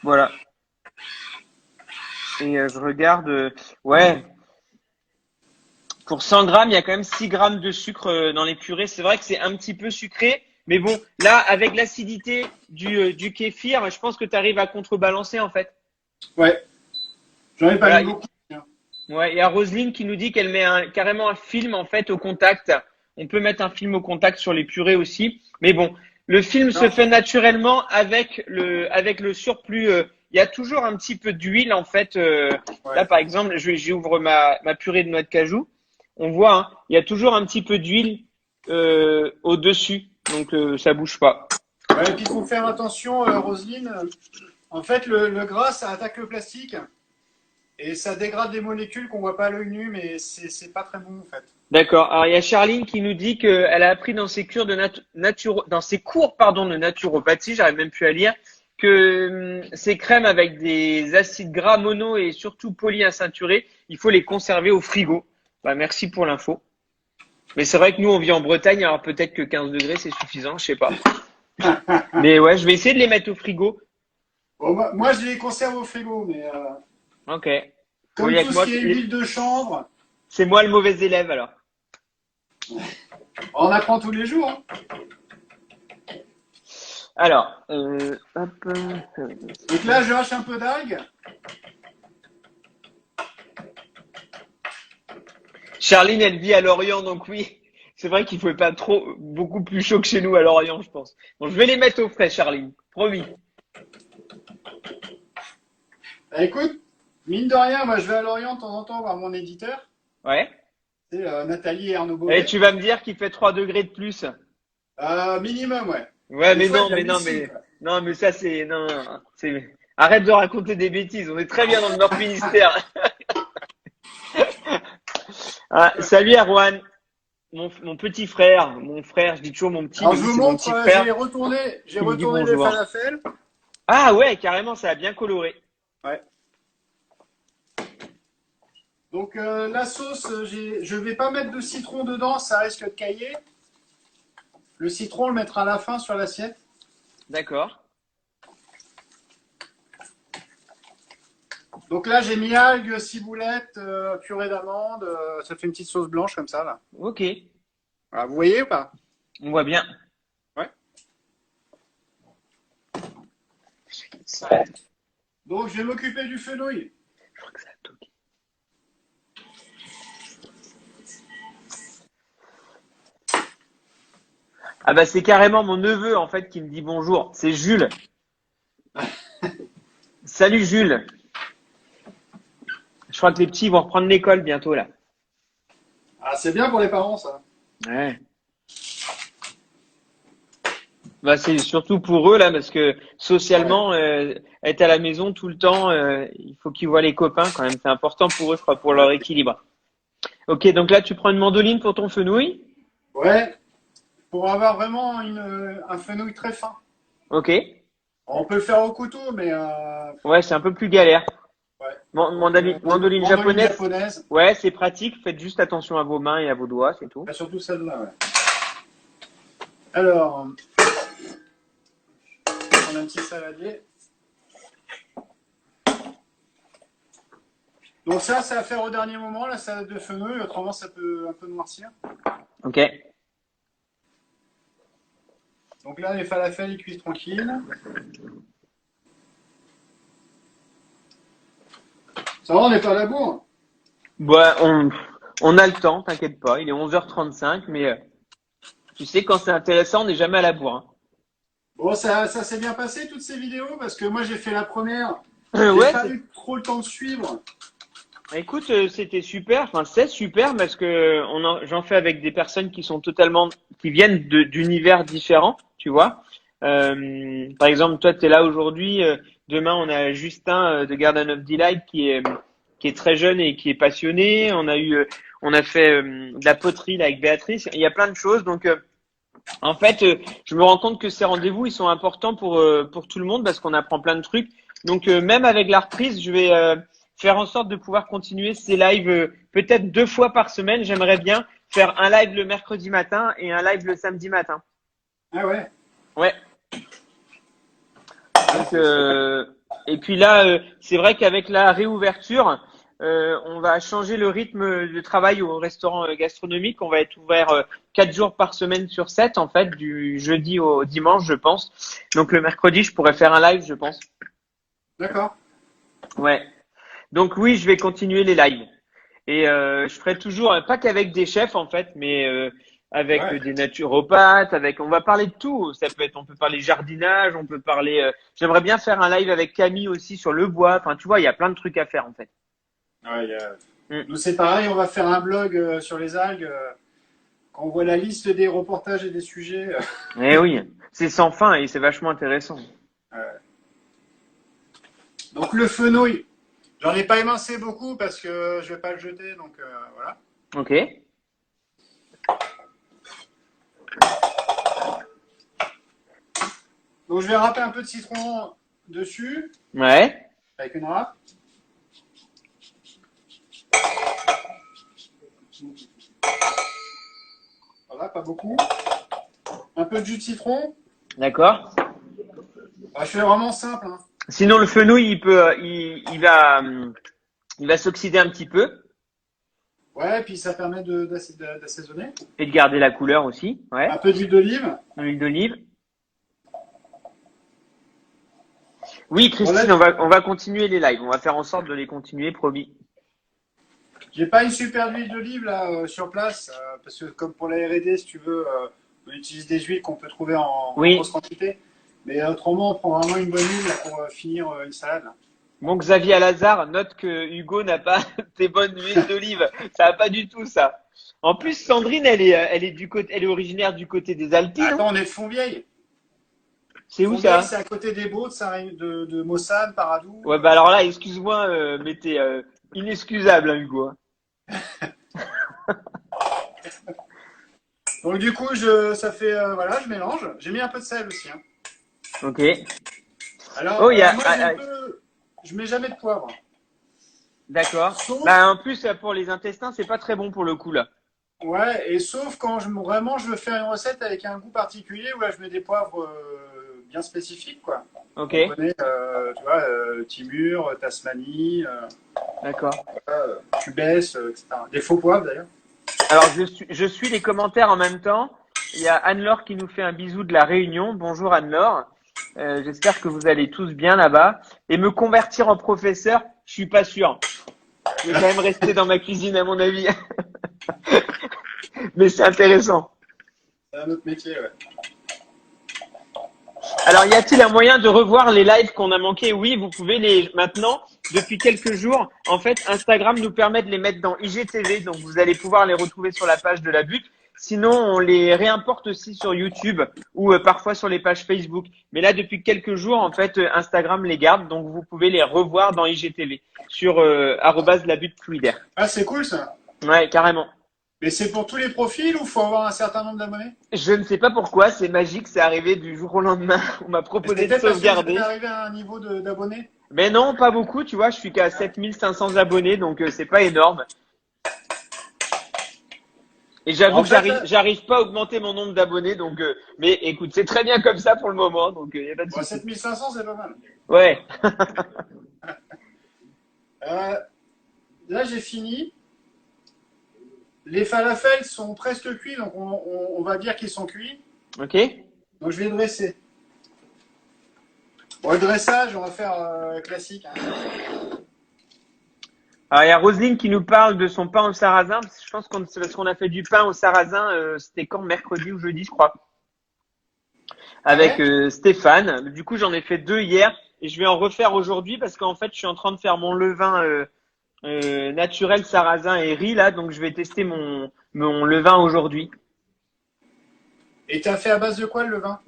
Voilà. Et je regarde, ouais, pour 100 grammes, il y a quand même 6 grammes de sucre dans les purées. C'est vrai que c'est un petit peu sucré, mais bon, là, avec l'acidité du kéfir, je pense que tu arrives à contrebalancer en fait. Ouais. J'en ai pas Voilà. mis beaucoup. Ouais, il y a Roselyne qui nous dit qu'elle met carrément un film en fait au contact. On peut mettre un film au contact sur les purées aussi. Mais bon, Le film se Non. fait naturellement avec le surplus. Il y a toujours un petit peu d'huile en fait. Là, Ouais. par exemple, j'ouvre ma purée de noix de cajou. On voit, hein, il y a toujours un petit peu d'huile au-dessus, donc ça bouge pas. Ouais, et puis il faut faire attention, Roselyne. En fait, le gras, ça attaque le plastique et ça dégrade des molécules qu'on voit pas à l'œil nu, mais c'est pas très bon en fait. D'accord. Alors il y a Charline qui nous dit qu'elle a appris dans ses cures dans ses cours pardon de naturopathie, j'arrive même plus à lire, que ces crèmes avec des acides gras mono et surtout polyinsaturés, il faut les conserver au frigo. Bah, merci pour l'info. Mais c'est vrai que nous on vit en Bretagne, alors peut-être que 15 degrés c'est suffisant, je sais pas. Mais ouais, je vais essayer de les mettre au frigo. Bon, moi, je les conserve au frigo, mais Ok. Bon, il comme y a tout que ce moi qui est huile de chanvre, c'est moi le mauvais élève alors. on apprend tous les jours, hein. Alors, hop. Donc là, je hache un peu d'algues. Charline, elle vit à Lorient, donc oui, c'est vrai qu'il faut pas trop, beaucoup plus chaud que chez nous à Lorient, je pense. Bon, je vais les mettre au frais, Charline, promis. Bah, écoute, mine de rien, moi, je vais à Lorient de temps en temps voir mon éditeur, Ouais. c'est Nathalie et Arnaud Et Beauvais. tu vas me dire qu'il fait 3 degrés de plus. Minimum, ouais. Ouais, Des mais fois, non, mais non, j'hallucine, mais quoi. non, mais ça c'est non, non, c'est arrête de raconter des bêtises. On est très bien dans le Nord Finistère. Ah, salut Erwan, mon petit frère, mon frère. Je dis toujours mon petit, Alors, mais je oui, vous c'est mon montre, petit frère j'ai qui me dit retourné les bonjour. falafels. Ah ouais, carrément, ça a bien coloré. Ouais. Donc, la sauce, je vais pas mettre de citron dedans, ça risque de cailler. Le citron, on le mettra à la fin sur l'assiette. D'accord. Donc là, j'ai mis algues, ciboulette, purée d'amande. Ça fait une petite sauce blanche comme ça, là. Ok, Voilà, vous voyez ou pas? on voit bien. Ouais. Donc, je vais m'occuper du fenouil. Je crois que ça a toqué. Ah bah c'est carrément mon neveu en fait qui me dit bonjour. C'est Jules. Salut Jules. Je crois que les petits vont reprendre l'école bientôt là. Ah, c'est bien pour les parents, ça. Ouais. Bah c'est surtout pour eux là parce que Ouais. socialement être à la maison tout le temps, il faut qu'ils voient les copains quand même. C'est important pour eux, je crois, pour leur équilibre. Ok, donc là tu prends une mandoline pour ton fenouil. Ouais. Pour avoir vraiment un fenouil très fin. Ok. On peut le faire au couteau, mais Ouais, c'est un peu plus galère. ouais. Donc, Mandoline mandoline japonaise. japonaise. Ouais, c'est pratique. Faites juste attention à vos mains et à vos doigts, c'est tout. Bah, surtout celle-là, ouais. Alors, on a un petit saladier. Donc ça, c'est à faire au dernier moment, la salade de fenouil. Autrement, ça peut un peu noircir. Ok. Donc là, les falafels, ils cuisent tranquilles. Ça va, on n'est pas à la bourre. Bah, on a le temps, t'inquiète pas. Il est 11h35, mais tu sais, quand c'est intéressant, on n'est jamais à la bourre. Bon, ça s'est bien passé, toutes ces vidéos, parce que moi, j'ai fait la première. Hein. J'ai Ouais, pas eu trop le temps de suivre. écoute, c'était super. Enfin, c'est super parce que j'en fais avec des personnes qui sont totalement, qui viennent d'univers différents, tu vois. Par exemple, toi, tu es là aujourd'hui. Demain, on a Justin de Garden of Delight qui est très jeune et qui est passionné. On a fait de la poterie là, avec Béatrice. Il y a plein de choses. Donc, en fait, je me rends compte que ces rendez-vous, ils sont importants pour tout le monde parce qu'on apprend plein de trucs. Donc, même avec la reprise, je vais faire en sorte de pouvoir continuer ces lives peut-être 2 fois par semaine. J'aimerais bien faire un live le mercredi matin et un live le samedi matin. Ah ouais. Ouais. Ouais, Donc, et puis là, c'est vrai qu'avec la réouverture, on va changer le rythme de travail au restaurant gastronomique. On va être ouvert 4 jours par semaine sur 7, en fait, du jeudi au dimanche, je pense. Donc le mercredi, je pourrais faire un live, je pense. d'accord. Ouais. Donc oui, je vais continuer les lives. Et je ferai toujours, pas qu'avec des chefs en fait, mais avec Ouais. des naturopathes, on va parler de tout. On peut parler jardinage, on peut parler. J'aimerais bien faire un live avec Camille aussi sur le bois. Enfin, tu vois, il y a plein de trucs à faire en fait. Ouais, Mm. nous, c'est pareil, on va faire un blog sur les algues. Quand on voit la liste des reportages et des sujets, Eh oui, c'est sans fin et c'est vachement intéressant. donc le fenouil, j'en ai pas émincé beaucoup parce que je vais pas le jeter, donc voilà. Ok. Donc je vais râper un peu de citron dessus Ouais. avec une râpe. Voilà, pas beaucoup. Un peu de jus de citron. D'accord. Je fais vraiment simple, hein. Sinon, le fenouil, il va s'oxyder un petit peu Ouais, puis ça permet d'assaisonner. et de garder la couleur aussi. Ouais. Un peu d'huile d'olive. L'huile d'olive. Oui, Voilà, Christine, on va continuer les lives. On va faire en sorte de les continuer, promis. j'ai pas une super huile d'olive là sur place, parce que comme pour la R&D, si tu veux, on utilise des huiles qu'on peut trouver en Oui. grosse quantité. Mais autrement, on prend vraiment une bonne huile là, pour finir une salade, là. Bon, Xavier Alazard note que Hugo n'a pas tes bonnes huiles d'olive. Ça va pas du tout, ça. En plus, Sandrine, elle est originaire du côté des Alpes, non? Attends, on est de Fontvieille. C'est où Fontvieille, ça? c'est à côté des Baudes, de Mossane, Paradou. Ouais, bah alors là, excuse-moi, mais t'es inexcusable, hein, Hugo. Donc du coup, ça fait, voilà, je mélange. J'ai mis un peu de sel aussi, hein. Ok. Alors, Oh, il y a, moi, je mets jamais de poivre. d'accord. Sauf, Bah, en plus, pour les intestins, c'est pas très bon pour le coup, là. ouais, et sauf quand vraiment je veux faire une recette avec un goût particulier, où là, je mets des poivres bien spécifiques, quoi. Ok. On connaît, tu vois, Timur, Tasmanie, D'accord. Cubès, etc. Des faux poivres, d'ailleurs. Alors, je suis les commentaires en même temps. Il y a Anne-Laure qui nous fait un bisou de la Réunion. Bonjour Anne-Laure. J'espère que vous allez tous bien là-bas. Et me convertir en professeur, je suis pas sûr. Je vais quand même rester dans ma cuisine à mon avis. Mais c'est intéressant. C'est un autre métier, ouais. Alors, y a-t-il un moyen de revoir les lives qu'on a manqués? Oui, vous pouvez les maintenant. Depuis quelques jours, en fait, Instagram nous permet de les mettre dans IGTV, donc vous allez pouvoir les retrouver sur la page de la butte. Sinon, on les réimporte aussi sur YouTube ou parfois sur les pages Facebook. Mais là, depuis quelques jours, en fait, Instagram les garde, donc vous pouvez les revoir dans IGTV sur @labutte-fluidaire. Ah, c'est cool, ça. Ouais, carrément. Mais c'est pour tous les profils ou faut avoir un certain nombre d'abonnés? Je ne sais pas pourquoi, c'est magique, c'est arrivé du jour au lendemain. On m'a proposé C'était de peut-être parce que vous sauvegarder. êtes arrivé à un niveau d'abonnés. Mais non, pas beaucoup, tu vois, je suis qu'à 7500 abonnés, donc c'est pas énorme. Et j'avoue En que fait, là, j'arrive pas à augmenter mon nombre d'abonnés, donc mais écoute, c'est très bien comme ça pour le moment, donc y a pas de bon, souci. 7500, c'est pas mal. Ouais. Euh, Là, j'ai fini. Les falafels sont presque cuits, donc on va dire qu'ils sont cuits. Ok. Donc je vais dresser. Bon, le dressage, on va faire classique, hein. Alors il y a Roselyne qui nous parle de son pain au sarrasin. Je pense qu'on c'est parce qu'on a fait du pain au sarrasin, c'était quand mercredi ou jeudi, je crois, Ah avec ouais? Stéphane. Du coup, j'en ai fait 2 hier et je vais en refaire aujourd'hui parce qu'en fait, je suis en train de faire mon levain naturel sarrasin et riz là, donc je vais tester mon levain aujourd'hui. Et t'as fait à base de quoi le vin?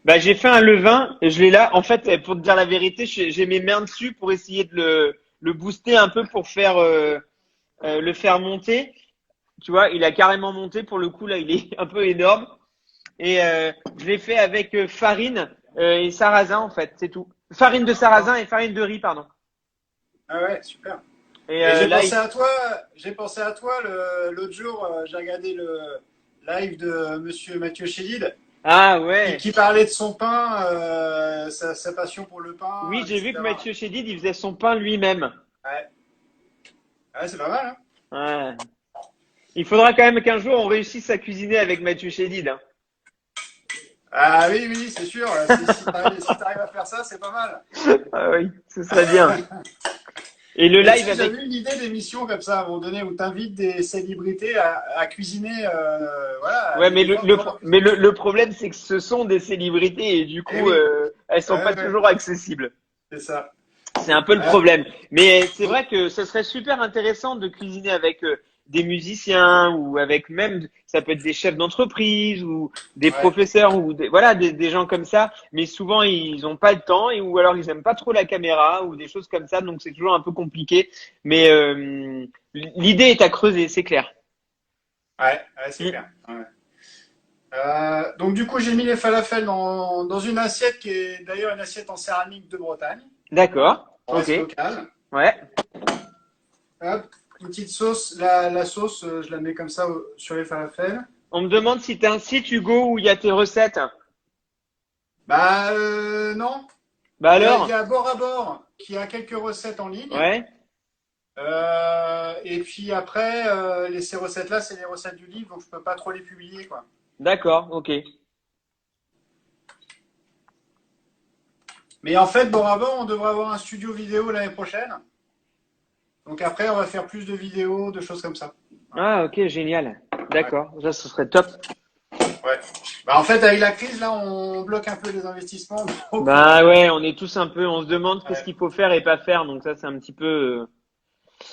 Bah, j'ai fait un levain, je l'ai là. En fait, pour te dire la vérité, j'ai mes mains dessus pour essayer de le booster un peu pour faire le faire monter. Tu vois, il a carrément monté pour le coup là, il est un peu énorme. Et je l'ai fait avec farine et sarrasin en fait, c'est tout. Farine de D'accord. sarrasin et farine de riz, pardon. Ah ouais, super. Et Et là, j'ai pensé à toi l'autre jour, j'ai regardé le live de Monsieur Mathieu Chédid ah qui, ouais. qui parlait de son pain, sa passion pour le pain, Oui, j'ai vu que etc. Mathieu Chédid, il faisait son pain lui-même. Ouais, ouais, c'est pas mal, hein. Ouais. Il faudra quand même qu'un jour on réussisse à cuisiner avec Mathieu Chédid, hein. Ah oui, oui, c'est sûr. Si t'arrives à faire ça, c'est pas mal. Ah oui, ce serait bien. Et le Mais tu live sais, avec. j'avais une idée d'émission comme ça à un moment donné où tu invites des célébrités à cuisiner, voilà, Ouais, avec mais des gens vraiment mais cuisiner. le problème, c'est que ce sont des célébrités et du Eh coup, oui, elles sont pas ouais, ouais, toujours accessibles. c'est ça. C'est un peu le Euh, problème. Mais c'est donc, vrai que ce serait super intéressant de cuisiner avec des musiciens ou avec même, ça peut être des chefs d'entreprise ou des ouais, professeurs ou voilà, des gens comme ça. Mais souvent, ils n'ont pas le temps et, ou alors ils aiment pas trop la caméra ou des choses comme ça. Donc c'est toujours un peu compliqué. Mais l'idée est à creuser, c'est clair. ouais, c'est Mm. clair. Ouais. Donc du coup, j'ai mis les falafels dans une assiette qui est d'ailleurs une assiette en céramique de Bretagne. D'accord. On Ok. reste local. Ouais. Hop, une petite sauce. La sauce, je la mets comme ça sur les falafels. On me demande si tu as un site Hugo où il y a tes recettes. Bah non, Bah il y alors? a Bord à Bord qui a quelques recettes en ligne. Ouais. Et puis après, ces recettes-là, c'est les recettes du livre, donc je peux pas trop les publier, quoi. D'accord. Ok. Mais en fait, Bord à Bord, on devrait avoir un studio vidéo l'année prochaine. Donc après, on va faire plus de vidéos, de choses comme ça. Voilà. Ah, ok, génial. Ouais. D'accord. Ça, ce serait top. Ouais. Bah, en fait, avec la crise, là, on bloque un peu les investissements. Donc, Bah ouais, on est tous un peu, on se demande qu'est-ce ouais. qu'il faut faire et pas faire. Donc ça, c'est un petit peu.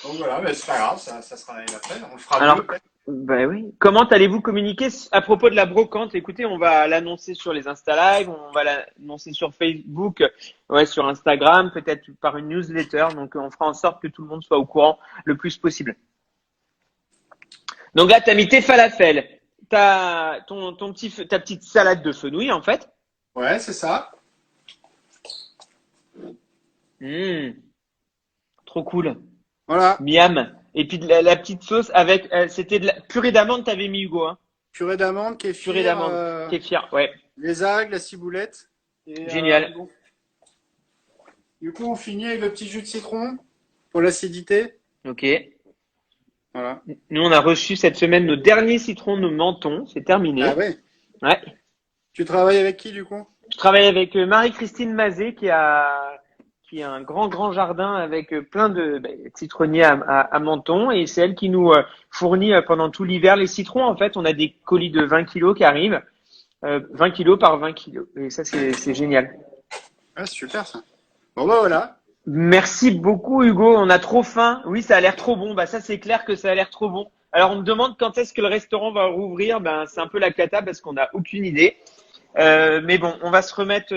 Donc voilà, mais c'est pas grave, ça sera l'année d'après. On le fera Alors, mieux, peut-être. bah oui. Comment allez-vous communiquer à propos de la brocante? Écoutez, on va l'annoncer sur les Insta Live, on va l'annoncer sur Facebook, ouais, sur Instagram, peut-être par une newsletter. Donc, on fera en sorte que tout le monde soit au courant le plus possible. Donc là, t'as mis tes falafels, t'as ta petite salade de fenouil en fait. Ouais, c'est ça. Mmh, trop cool. Voilà. Miam. Et puis de la petite sauce avec, c'était de la purée d'amande, t'avais mis Hugo, hein. Purée d'amande, Purée kéfir, d'amande, kéfir, ouais, les algues, la ciboulette. Et génial. bon. Du coup, on finit avec le petit jus de citron pour l'acidité. Ok. Voilà. Nous, on a reçu cette semaine nos derniers citrons de menton, c'est Ah terminé. ouais. Ouais. Tu travailles avec qui, du coup? Je travaille avec Marie-Christine Mazet qui a un grand jardin avec plein de citronniers à Menton et c'est elle qui nous fournit pendant tout l'hiver les citrons. En fait, on a des colis de 20 kilos qui arrivent, 20 kilos par 20 kilos. Et ça, c'est génial. Ah, super ça. Bon bah voilà. Merci beaucoup Hugo, on a trop faim. Oui, ça a l'air trop bon. Bah ça c'est clair que ça a l'air trop bon. Alors on me demande quand est-ce que le restaurant va rouvrir. Ben c'est un peu la cata parce qu'on n'a aucune idée. Mais bon, on va se remettre.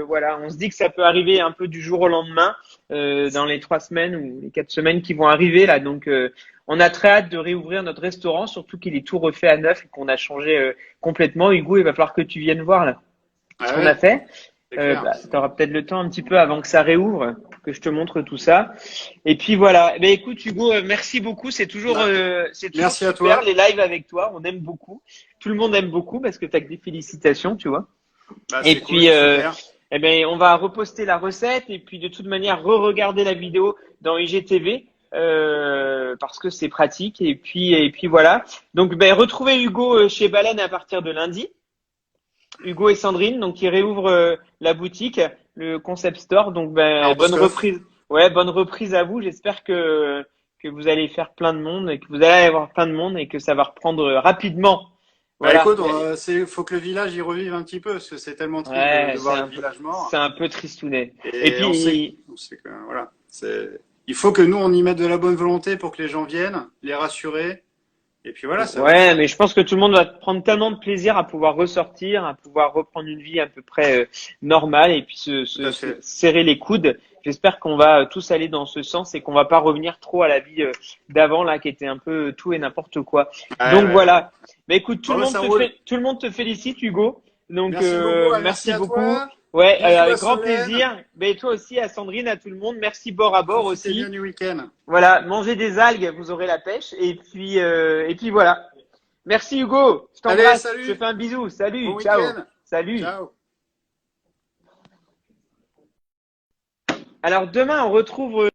Voilà, on se dit que ça peut arriver un peu du jour au lendemain dans les 3 semaines ou les 4 semaines qui vont arriver là. Donc on a très hâte de réouvrir notre restaurant, surtout qu'il est tout refait à neuf et qu'on a changé complètement. Hugo, il va falloir que tu viennes voir là ce Ah qu'on a ouais, fait. c'est clair. Bah, tu auras peut-être le temps un petit peu avant que ça réouvre, pour que je te montre tout ça. Et puis voilà. Ben écoute Hugo, merci beaucoup. Bah, C'est toujours merci à super toi. les lives avec toi. On aime beaucoup. Tout le monde aime beaucoup parce que tu as que des félicitations, tu vois. Bah Et c'est puis cool, super. eh ben on va reposter la recette et puis de toute manière re-regarder la vidéo dans IGTV. Parce que c'est pratique et puis voilà. Donc ben retrouvez Hugo chez Baleine à partir de lundi. Hugo et Sandrine, donc qui réouvrent la boutique, le concept store. Donc À ben bonne Roscoff. reprise. Ouais, bonne reprise à vous. J'espère que vous allez faire plein de monde et que vous allez avoir plein de monde et que ça va reprendre rapidement. Bah Voilà. écoute, faut que le village y revive un petit peu, parce que c'est tellement triste Ouais, de voir le village mort. c'est un peu tristounet. Et Et puis on sait que voilà, il faut que nous on y mette de la bonne volonté pour que les gens viennent, les rassurer. Et puis voilà, ça va le ouais, faire. mais je pense que tout le monde va prendre tellement de plaisir à pouvoir ressortir, à pouvoir reprendre une vie à peu près normale et puis Tout à se fait. serrer les coudes. J'espère qu'on va tous aller dans ce sens et qu'on va pas revenir trop à la vie d'avant là, qui était un peu tout et n'importe quoi. Ouais, Donc ouais, ouais. voilà. Mais écoute, Bon, bah, ça roule. tout le monde te félicite, Hugo. Donc Merci beaucoup, merci merci à beaucoup. toi. Ouais, Bisous à avec grand Solène. plaisir. Mais toi aussi, à Sandrine, à tout le monde. Merci bord à bord Profitez bien aussi. du week-end. Voilà, mangez des algues, vous aurez la pêche. Et puis voilà. Merci Hugo, je Allez, t'embrasse, je te salut. fais un bisou, Bon salut, ciao, week-end. salut. Ciao. Alors demain on retrouve